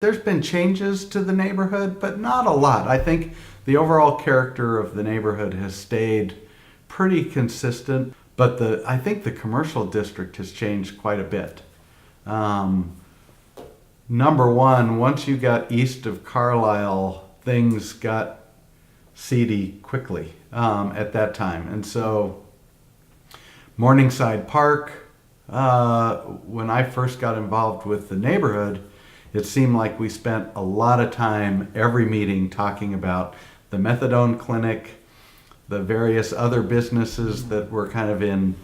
there's been changes to the neighborhood, but not a lot. I think the overall character of the neighborhood has stayed pretty consistent, but I think the commercial district has changed quite a bit. Number one, once you got east of Carlisle, things got seedy quickly at that time. And so Morningside Park, when I first got involved with the neighborhood, it seemed like we spent a lot of time every meeting talking about the methadone clinic, the various other businesses that were kind of in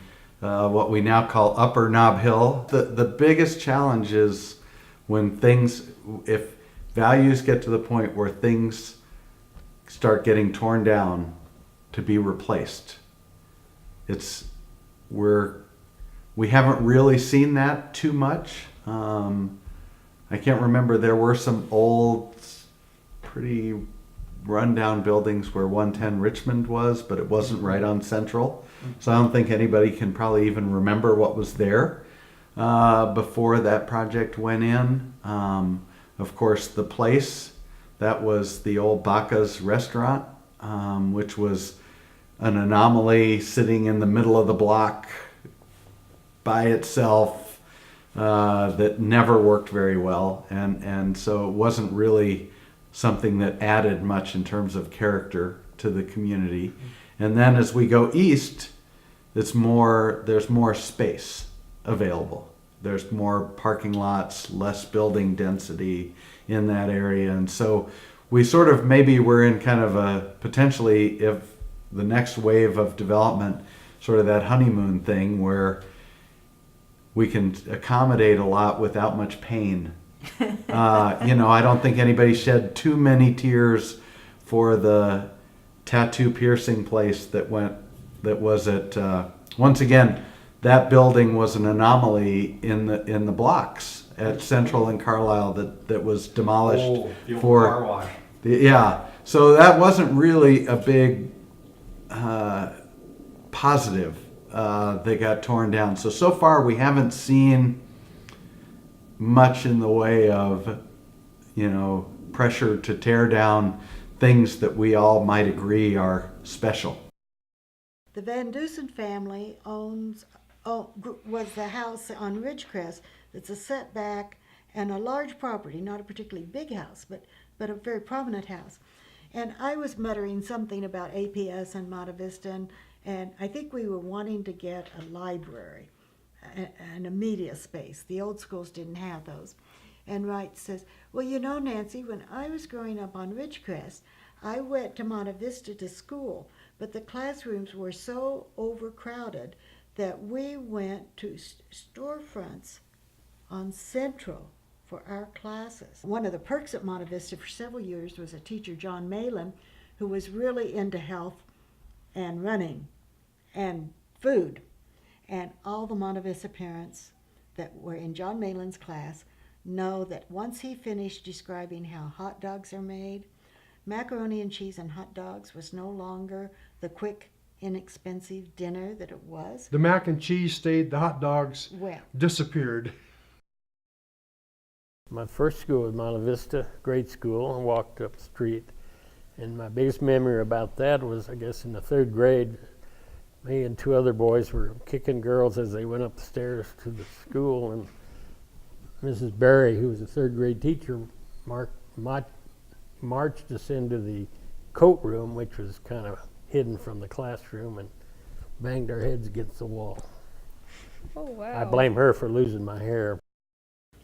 what we now call Upper Nob Hill. The biggest challenge is when if values get to the point where things start getting torn down to be replaced. We haven't really seen that too much. I can't remember, there were some old, pretty rundown buildings where 110 Richmond was, but it wasn't right on Central. So I don't think anybody can probably even remember what was there before that project went in. Of course, the place, that was the old Baca's restaurant, which was an anomaly sitting in the middle of the block by itself that never worked very well. And so it wasn't really something that added much in terms of character to the community. And then as we go east, there's more space available. There's more parking lots, less building density in that area. And so we sort of maybe we're in kind of a potentially, if the next wave of development, sort of that honeymoon thing where we can accommodate a lot without much pain. I don't think anybody shed too many tears for the tattoo piercing place that was at, once again, that building was an anomaly in the blocks at Central and Carlisle that was demolished for car wash. Yeah, so that wasn't really a big positive. They got torn down. So far we haven't seen much in the way of, pressure to tear down things that we all might agree are special. The Van Dusen family was the house on Ridgecrest that's a setback and a large property, not a particularly big house, but a very prominent house. And I was muttering something about APS and Monte Vista, and I think we were wanting to get a library and a media space. The old schools didn't have those. And Wright says, well, Nancy, when I was growing up on Ridgecrest, I went to Monte Vista to school, but the classrooms were so overcrowded that we went to storefronts on Central for our classes. One of the perks at Monte Vista for several years was a teacher, John Malin, who was really into health and running and food. And all the Monte Vista parents that were in John Malin's class know that once he finished describing how hot dogs are made, macaroni and cheese and hot dogs was no longer the quick, inexpensive dinner that it was. The mac and cheese stayed, the hot dogs disappeared. My first school was Monte Vista grade school. I walked up the street, and my biggest memory about that was, I guess, in the third grade, me and two other boys were kicking girls as they went up the stairs to the school, and Mrs. Berry, who was a third grade teacher, marched us into the coat room, which was kind of hidden from the classroom, and banged our heads against the wall. Oh, wow. I blame her for losing my hair.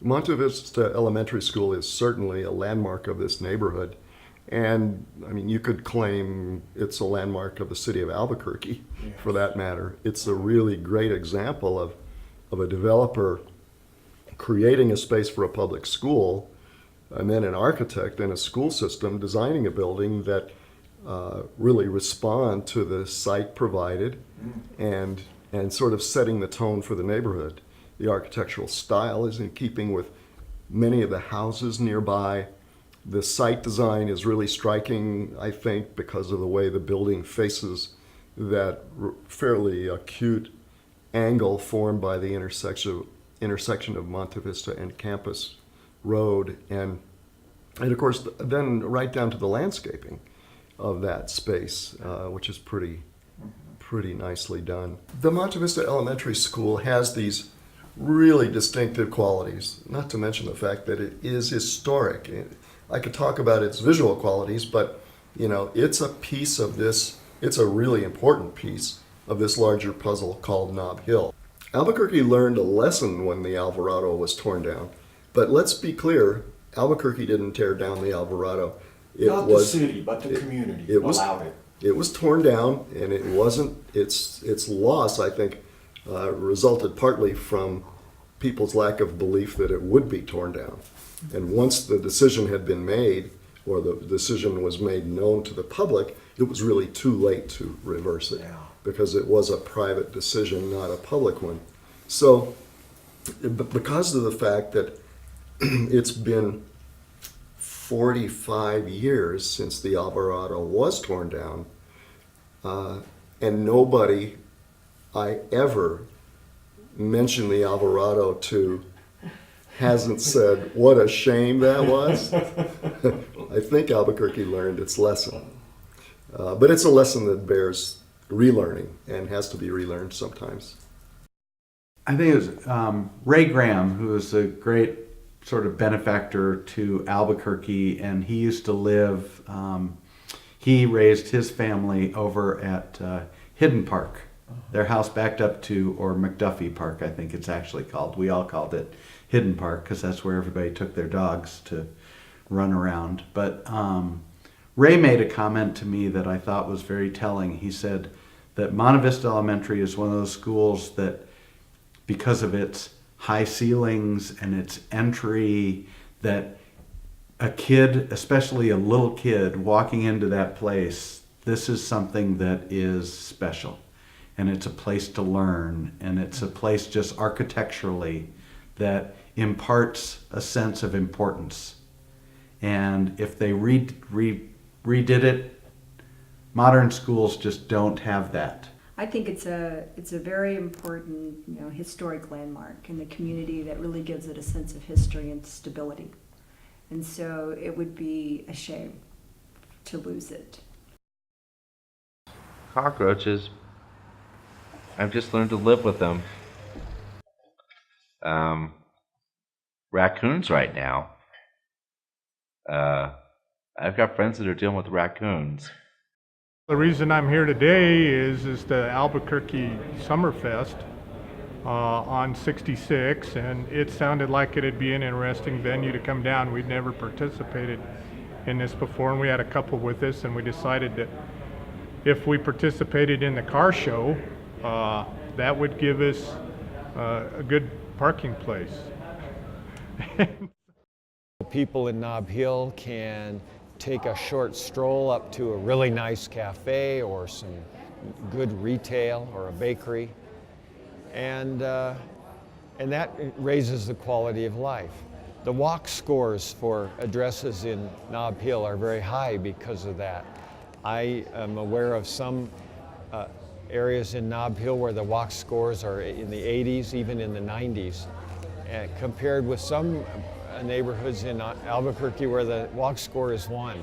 Monte Vista Elementary School is certainly a landmark of this neighborhood. And you could claim it's a landmark of the city of Albuquerque, yes, for that matter. It's a really great example of a developer creating a space for a public school, and then an architect and a school system designing a building that really respond to the site provided and sort of setting the tone for the neighborhood. The architectural style is in keeping with many of the houses nearby. The site design is really striking, I think, because of the way the building faces that fairly acute angle formed by the intersection of Monte Vista and Campus Road. And And of course, then right down to the landscaping of that space, which is pretty nicely done. The Monte Vista Elementary School has these really distinctive qualities, not to mention the fact that it is historic. I could talk about its visual qualities, but you know, it's a piece of this, it's a really important piece of this larger puzzle called Nob Hill. Albuquerque learned a lesson when the Alvarado was torn down, but let's be clear, Albuquerque didn't tear down the Alvarado. Not the city, but the community allowed it. It was torn down, and it wasn't. Its loss, I think, resulted partly from people's lack of belief that it would be torn down. And once the decision had been made, or the decision was made known to the public, it was really too late to reverse it, because it was a private decision, not a public one. So, because of the fact that it's been 45 years since the Alvarado was torn down, and nobody I ever mentioned the Alvarado to hasn't said, what a shame that was. I think Albuquerque learned its lesson. But it's a lesson that bears relearning and has to be relearned sometimes. I think it was Ray Graham, who was a great sort of benefactor to Albuquerque, and he used to live, he raised his family over at Hidden Park. Their house backed up to, or McDuffie Park, I think it's actually called. We all called it Hidden Park because that's where everybody took their dogs to run around. But Ray made a comment to me that I thought was very telling. He said that Monte Vista Elementary is one of those schools that, because of its high ceilings and its entry, that a kid, especially a little kid, walking into that place, this is something that is special. And it's a place to learn, and it's a place just architecturally that imparts a sense of importance. And if they redid it, modern schools just don't have that. I think it's a very important, historic landmark in the community that really gives it a sense of history and stability. And so it would be a shame to lose it. Cockroaches. I've just learned to live with them. Raccoons right now. I've got friends that are dealing with raccoons. The reason I'm here today is the Albuquerque Summerfest on 66, and it sounded like it'd be an interesting venue to come down. We'd never participated in this before, and we had a couple with us, and we decided that if we participated in the car show, that would give us a good parking place. People in Nob Hill can take a short stroll up to a really nice cafe or some good retail or a bakery, and that raises the quality of life. The walk scores for addresses in Nob Hill are very high because of that. I am aware of some areas in Nob Hill where the walk scores are in the 80s, even in the 90s, compared with some neighborhoods in Albuquerque where the walk score is 1.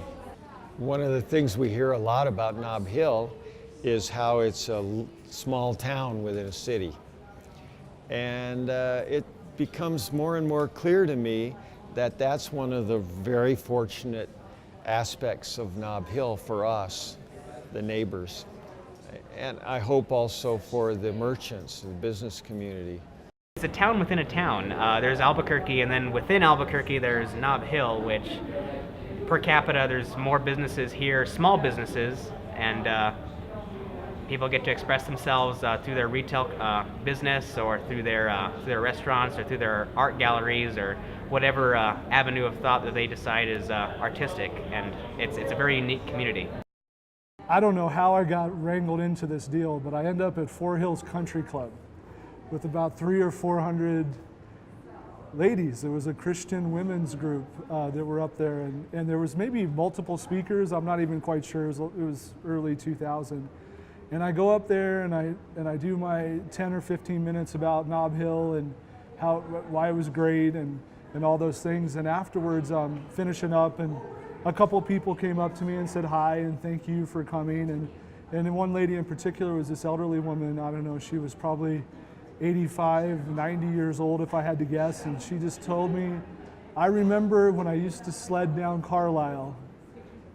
One of the things we hear a lot about Nob Hill is how it's a small town within a city. And it becomes more and more clear to me that that's one of the very fortunate aspects of Nob Hill for us, the neighbors. And I hope also for the merchants, the business community. It's a town within a town. There's Albuquerque, and then within Albuquerque there's Nob Hill, which per capita there's more businesses here, small businesses, and people get to express themselves through their retail business, or through their restaurants, or through their art galleries, or whatever avenue of thought that they decide is artistic, and it's a very unique community. I don't know how I got wrangled into this deal, but I ended up at Four Hills Country Club with about 300 or 400 ladies. There was a Christian women's group that were up there, and there was maybe multiple speakers. I'm not even quite sure. It was early 2000. And I go up there and I do my 10 or 15 minutes about Nob Hill and why it was great, and all those things. And afterwards, finishing up, and a couple people came up to me and said hi and thank you for coming. And one lady in particular was this elderly woman. I don't know, she was probably 85, 90 years old if I had to guess. And she just told me, I remember when I used to sled down Carlisle.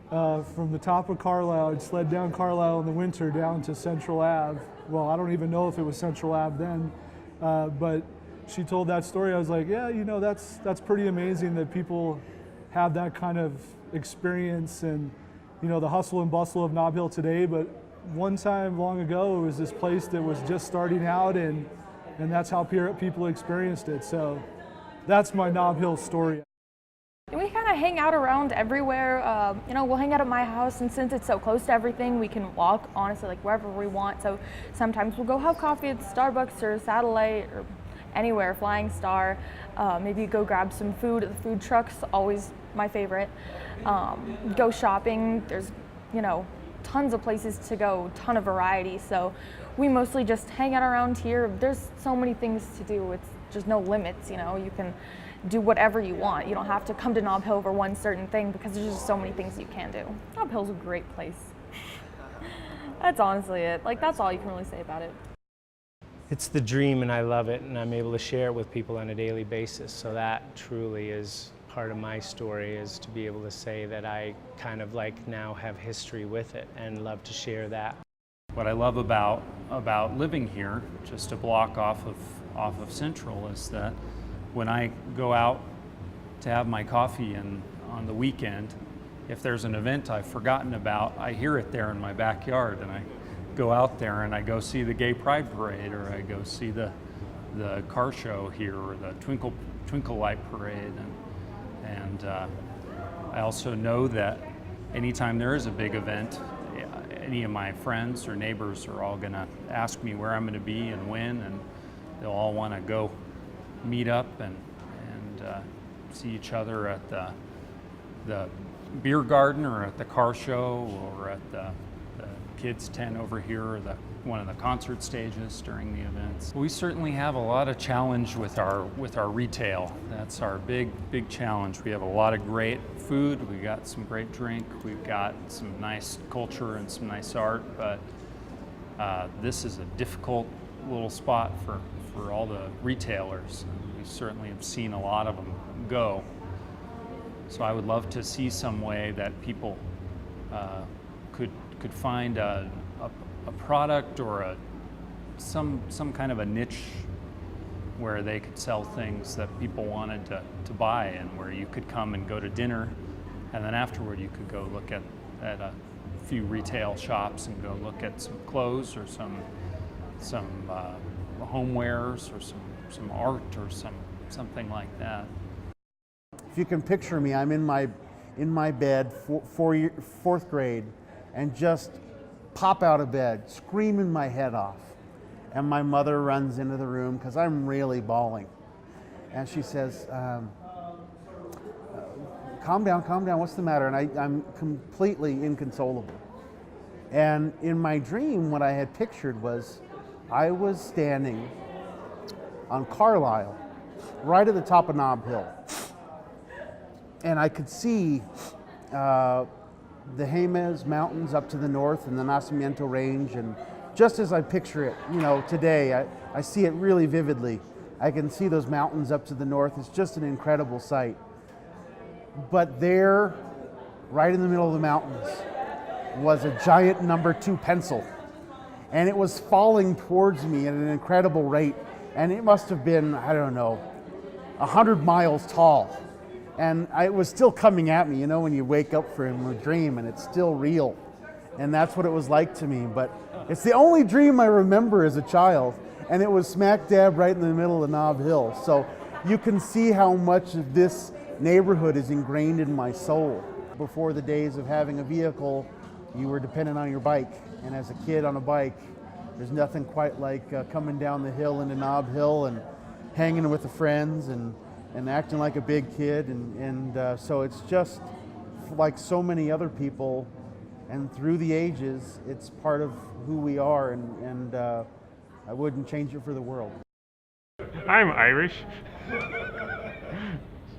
From the top of Carlisle, I'd sled down Carlisle in the winter down to Central Ave. Well, I don't even know if it was Central Ave then, but she told that story. I was like, yeah, you know, that's pretty amazing that people have that kind of experience and, you know, the hustle and bustle of Nob Hill today. But one time long ago, it was this place that was just starting out, and that's how people experienced it. So that's my Nob Hill story. We kind of hang out around everywhere. You know, we'll hang out at my house, and since it's so close to everything, we can walk, honestly, like wherever we want. So sometimes we'll go have coffee at Starbucks or Satellite or anywhere, Flying Star. Maybe go grab some food at the food trucks, always my favorite. Go shopping. There's, you know, tons of places to go, ton of variety. So we mostly just hang out around here. There's so many things to do. It's just no limits, you know. You can do whatever you want. You don't have to come to Nob Hill for one certain thing because there's just so many things you can do. Nob Hill's a great place. That's honestly it. Like, that's all you can really say about it. It's the dream, and I love it, and I'm able to share it with people on a daily basis. So that truly is part of my story, is to be able to say that I kind of like now have history with it and love to share that. What I love about living here, just a block off of Central, is that when I go out to have my coffee on the weekend, if there's an event I've forgotten about, I hear it there in my backyard, and I go out there and I go see the Gay Pride Parade, or I go see the car show here, or the Twinkle Light Parade, and I also know that anytime there is a big event, any of my friends or neighbors are all gonna ask me where I'm gonna be and when, and they'll all want to go meet up and see each other at the beer garden, or at the car show, or at the kids tent over here, or one of the concert stages during the events. We certainly have a lot of challenge with our retail. That's our big challenge. We have a lot of great food, we got some great drink, we've got some nice culture and some nice art, but this is a difficult little spot for all the retailers. We certainly have seen a lot of them go. So I would love to see some way that people could find a product or some kind of a niche where they could sell things that people wanted to buy, and where you could come and go to dinner, and then afterward you could go look at a few retail shops and go look at some clothes, or some homewares, or some art, or something like that. If you can picture me, I'm in my bed, fourth grade, and just pop out of bed, screaming my head off. And my mother runs into the room because I'm really bawling. And she says, calm down, what's the matter? And I'm completely inconsolable. And in my dream, what I had pictured was I was standing on Carlisle, right at the top of Nob Hill. And I could see the Jemez Mountains up to the north, and the Nacimiento Range, and just as I picture it, you know, today, I see it really vividly. I can see those mountains up to the north. It's just an incredible sight. But there, right in the middle of the mountains, was a giant number 2 pencil. And it was falling towards me at an incredible rate. And it must have been, I don't know, 100 miles tall. And it was still coming at me, you know, when you wake up from a dream and it's still real. And that's what it was like to me. But it's the only dream I remember as a child. And it was smack dab right in the middle of Nob Hill. So you can see how much of this neighborhood is ingrained in my soul. Before the days of having a vehicle, you were dependent on your bike. And as a kid on a bike, there's nothing quite like coming down the hill into Nob Hill and hanging with the friends and acting like a big kid. And so it's just like so many other people, and through the ages, it's part of who we are, and I wouldn't change it for the world. I'm Irish.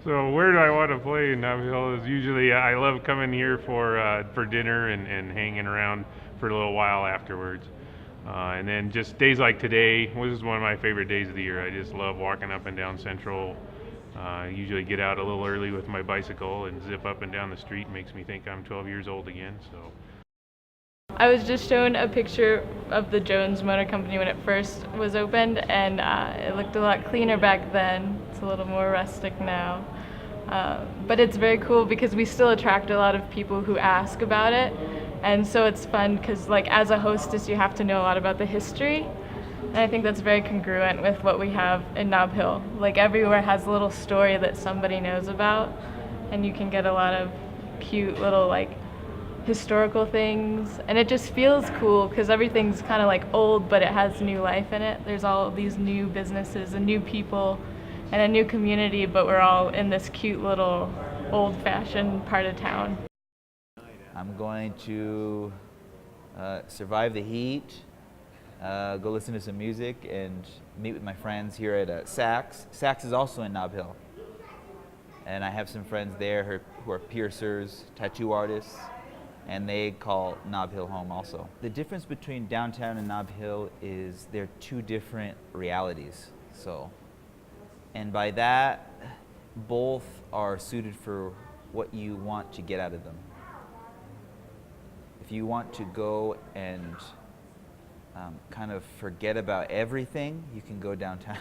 So where do I want to play in Nob Hill is usually, I love coming here for dinner and hanging around for a little while afterwards. And then just days like today, this is one of my favorite days of the year. I just love walking up and down Central. Usually get out a little early with my bicycle and zip up and down the street. Makes me think I'm 12 years old again. So. I was just shown a picture of the Jones Motor Company when it first was opened, and it looked a lot cleaner back then. It's a little more rustic now. But it's very cool because we still attract a lot of people who ask about it. And so it's fun because, like, as a hostess, you have to know a lot about the history. And I think that's very congruent with what we have in Nob Hill. Like, everywhere has a little story that somebody knows about, and you can get a lot of cute little, like, historical things. And it just feels cool because everything's kind of like old, but it has new life in it. There's all these new businesses and new people and a new community, but we're all in this cute little old-fashioned part of town. I'm going to survive the heat, go listen to some music, and meet with my friends here at Saks. Saks is also in Nob Hill. And I have some friends there who are piercers, tattoo artists, and they call Nob Hill home also. The difference between downtown and Nob Hill is they're two different realities. And by that, both are suited for what you want to get out of them. If you want to go and kind of forget about everything, you can go downtown,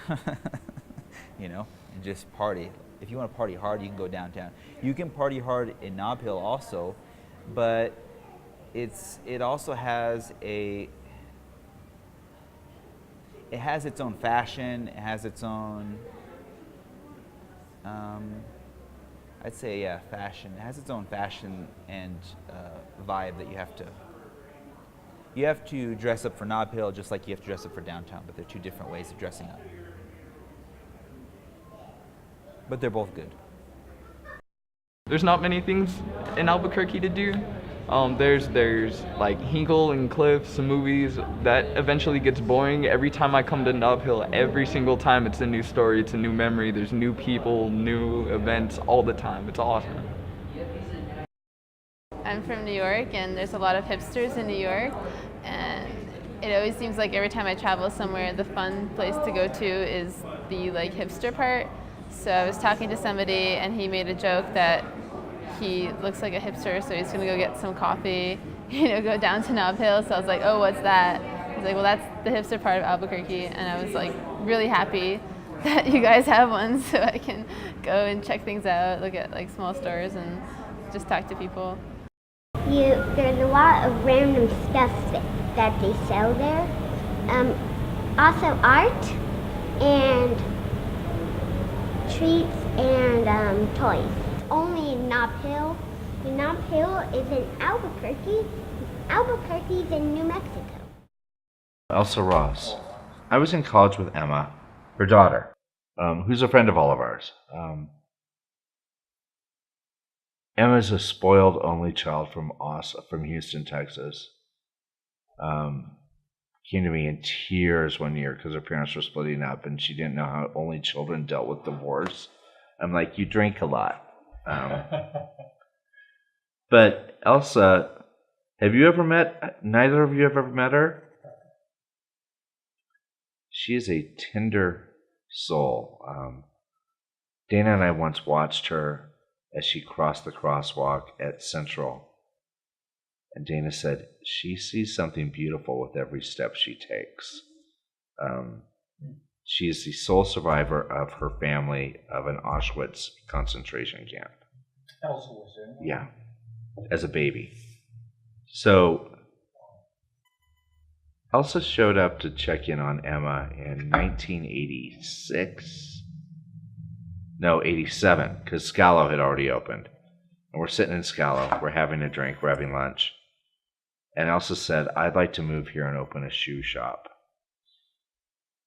and just party. If you want to party hard, you can go downtown. You can party hard in Nob Hill also, but it also has it has its own fashion. It has its own I'd say fashion. It has its own fashion and vibe that you have to dress up for Nob Hill just like you have to dress up for downtown, but they're two different ways of dressing up. But they're both good. There's not many things in Albuquerque to do. There's like Hinkle and Cliffs and movies. That eventually gets boring. Every time I come to Nob Hill, every single time it's a new story, it's a new memory. There's new people, new events all the time. It's awesome. I'm from New York, and there's a lot of hipsters in New York, and it always seems like every time I travel somewhere, the fun place to go to is the hipster part. So I was talking to somebody, and he made a joke that he looks like a hipster, so he's gonna go get some coffee, go down to Nob Hill. So I was like, oh, what's that? He's like, well, that's the hipster part of Albuquerque. And I was like really happy that you guys have one, so I can go and check things out, look at small stores and just talk to people. There's a lot of random stuff that they sell there. Also art and treats and toys. Only in Nob Hill. Nob Hill is in Albuquerque. Albuquerque is in New Mexico. Elsa Ross. I was in college with Emma, her daughter, who's a friend of all of ours. Emma's a spoiled only child from Houston, Texas. Came to me in tears one year because her parents were splitting up and she didn't know how only children dealt with divorce. I'm like, you drink a lot. But Elsa, neither of you have ever met her? She is a tender soul. Dana and I once watched her as she crossed the crosswalk at Central. And Dana said, she sees something beautiful with every step she takes. She is the sole survivor of her family of an Auschwitz concentration camp. Elsa was in? Yeah, as a baby. So Elsa showed up to check in on Emma in 1986. No, 87, because Scalo had already opened. And we're sitting in Scalo, we're having a drink, we're having lunch. And Elsa said, I'd like to move here and open a shoe shop.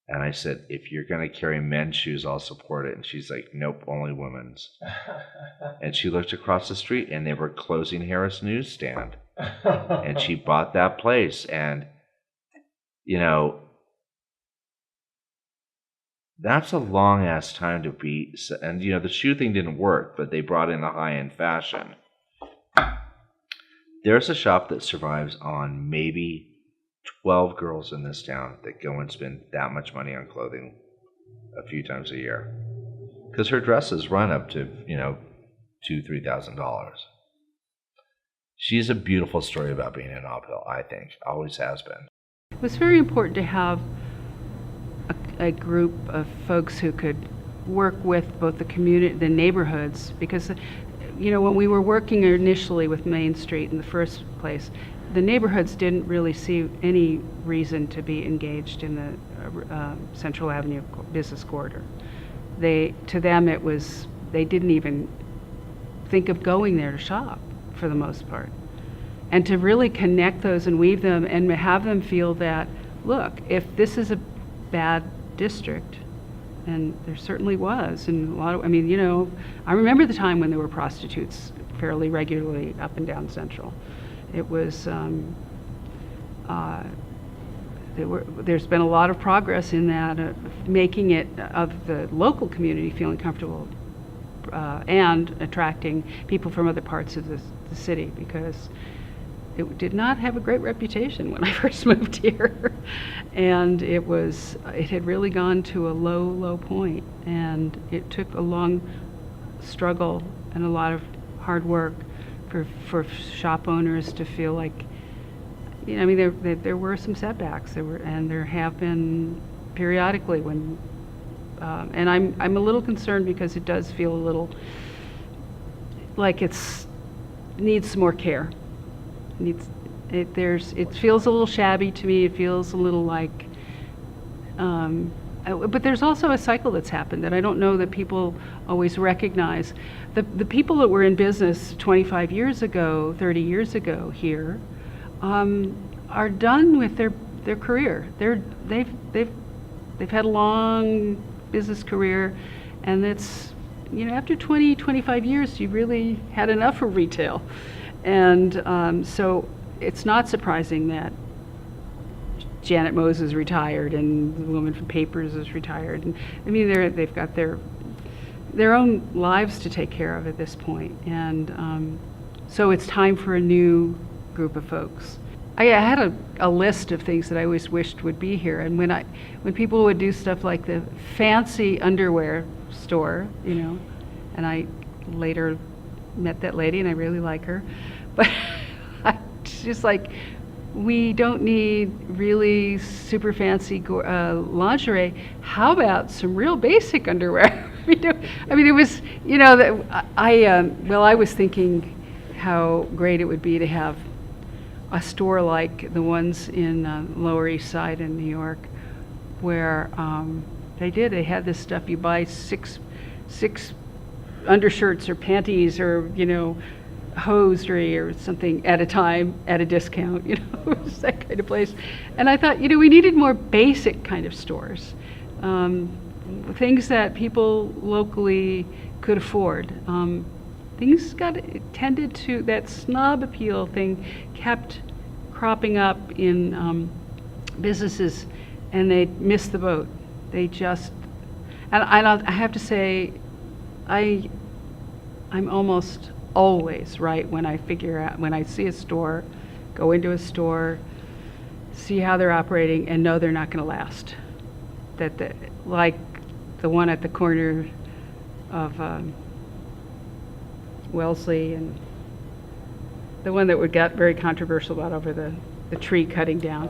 And I said, if you're going to carry men's shoes, I'll support it. And she's like, nope, only women's. And she looked across the street and they were closing Harris Newsstand. And she bought that place. And, That's a long ass time to be. And you know, the shoe thing didn't work, but they brought in the high end fashion. There's a shop that survives on maybe 12 girls in this town that go and spend that much money on clothing a few times a year, because her dresses run up to, you know, $2,000-3,000. She's a beautiful story about being in Nob Hill, I think. Always has been. It was very important to have a group of folks who could work with both the community, the neighborhoods, because, you know, when we were working initially with Main Street in the first place, the neighborhoods didn't really see any reason to be engaged in the Central Avenue business corridor. To them, it was, they didn't even think of going there to shop for the most part. And to really connect those and weave them and have them feel that, look, if this is a bad district, and there certainly was, and a lot of, I mean, you know, I remember the time when there were prostitutes fairly regularly up and down Central. It was, there's been a lot of progress in that, making it, of the local community feeling comfortable and attracting people from other parts of the city, because it did not have a great reputation when I first moved here. And it had really gone to a low point. And it took a long struggle and a lot of hard work for shop owners to feel like, you know, I mean, there were some setbacks. And there have been periodically when, and I'm a little concerned because it does feel a little like needs some more care. It feels a little shabby to me. It feels a little like, but there's also a cycle that's happened that I don't know that people always recognize. The people that were in business 25 years ago, 30 years ago here, are done with their career. They've had a long business career, and it's, you know, after 25 years, you really had enough of retail. And so it's not surprising that Janet Moses retired and the woman from Papers is retired. And I mean, they've got their own lives to take care of at this point. And so it's time for a new group of folks. I had a list of things that I always wished would be here. And when people would do stuff like the fancy underwear store, you know, and I later met that lady and I really like her, but it's just like, we don't need really super fancy lingerie. How about some real basic underwear? I mean, it was, you know, that I was thinking how great it would be to have a store like the ones in Lower East Side in New York, where they had this stuff. You buy six undershirts or panties or, you know, hosiery or something at a time at a discount, you know, it was that kind of place. And I thought, you know, we needed more basic kind of stores, things that people locally could afford. Things tended to, that snob appeal thing kept cropping up in businesses, and they missed the boat. They just, and I have to say, I'm almost always right when I see a store, go into a store, see how they're operating, and know they're not going to last. Like the one at the corner of Wellesley, and the one that got very controversial about over the tree cutting down.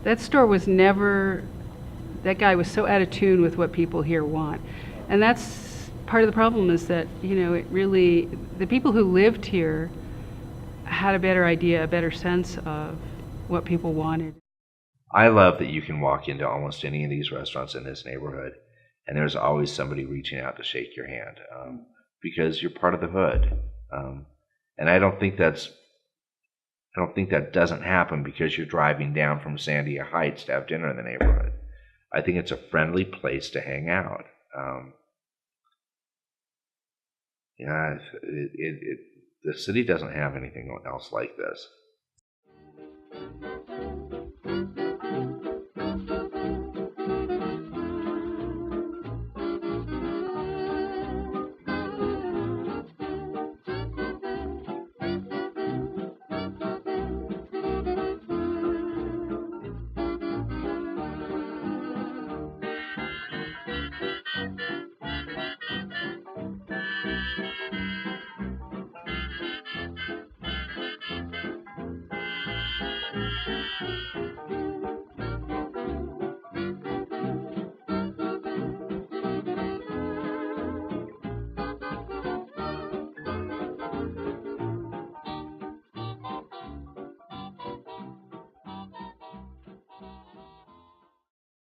That store was never, that guy was so out of tune with what people here want. And that's part of the problem, is that, you know, it really, the people who lived here had a better idea, a better sense of what people wanted. I love that you can walk into almost any of these restaurants in this neighborhood, and there's always somebody reaching out to shake your hand, because you're part of the hood. And I don't think that doesn't happen because you're driving down from Sandia Heights to have dinner in the neighborhood. I think it's a friendly place to hang out. Yeah, the city doesn't have anything else like this.